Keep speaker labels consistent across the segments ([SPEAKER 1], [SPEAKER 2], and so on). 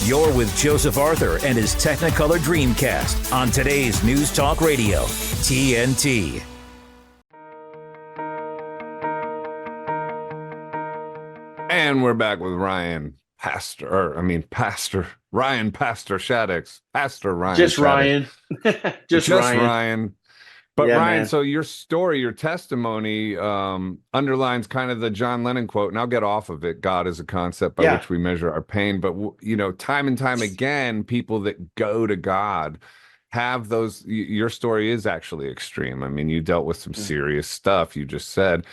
[SPEAKER 1] You're with Joseph Arthur and his Technicolor Dreamcast on today's News Talk Radio, TNT.
[SPEAKER 2] And we're back with Pastor Ryan Shaddix.
[SPEAKER 3] Just Ryan. Just
[SPEAKER 2] Ryan. But
[SPEAKER 3] yeah,
[SPEAKER 2] Ryan,
[SPEAKER 3] man.
[SPEAKER 2] So your story, your testimony underlines kind of the John Lennon quote, and I'll get off of it. God is a concept by which we measure our pain. But, time and time again, people that go to God have those. Your story is actually extreme. I mean, you dealt with some serious stuff, you just said.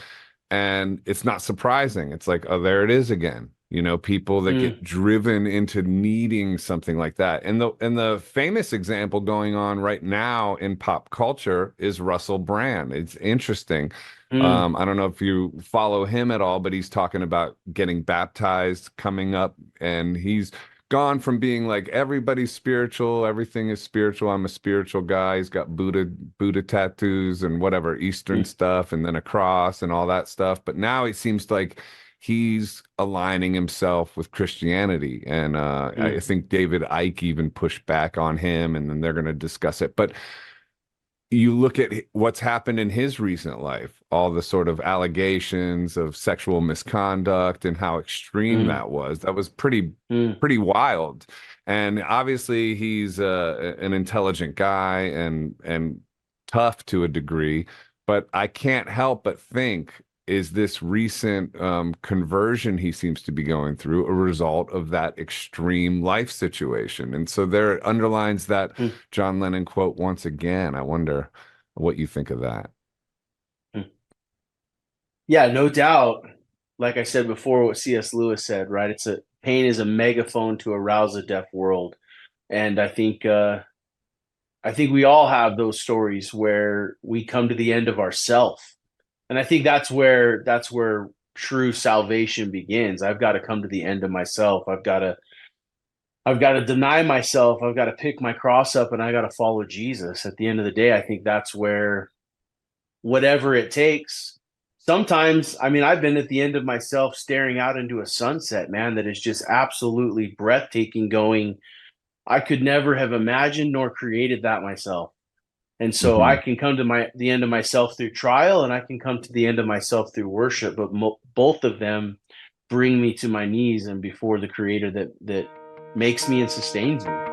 [SPEAKER 2] And it's not surprising. It's like, oh, there it is again. People that get driven into needing something like that. And the famous example going on right now in pop culture is Russell Brand. It's interesting. I don't know if you follow him at all, but he's talking about getting baptized coming up, and he's gone from being like everybody's spiritual, everything is spiritual, I'm a spiritual guy. He's got Buddha tattoos and whatever Eastern stuff, and then a cross and all that stuff. But now it seems like he's aligning himself with Christianity. And I think David Icke even pushed back on him, and then they're going to discuss it. But you look at what's happened in his recent life, all the sort of allegations of sexual misconduct and how extreme that was. That was pretty wild. And obviously he's an intelligent guy and tough to a degree, but I can't help but think, is this recent conversion he seems to be going through a result of that extreme life situation? And so there it underlines that John Lennon quote once again. I wonder what you think of that.
[SPEAKER 3] Yeah, no doubt. Like I said before, what C.S. Lewis said, right? Pain is a megaphone to arouse a deaf world. And I think we all have those stories where we come to the end of ourself. And I think that's where true salvation begins. I've got to come to the end of myself. I've got to deny myself. I've got to pick my cross up, and I got to follow Jesus. At the end of the day, I think that's where, whatever it takes. Sometimes, I've been at the end of myself staring out into a sunset, man, that is just absolutely breathtaking, going, I could never have imagined nor created that myself. And so I can come to the end of myself through trial, and I can come to the end of myself through worship. But both of them bring me to my knees and before the Creator that makes me and sustains me.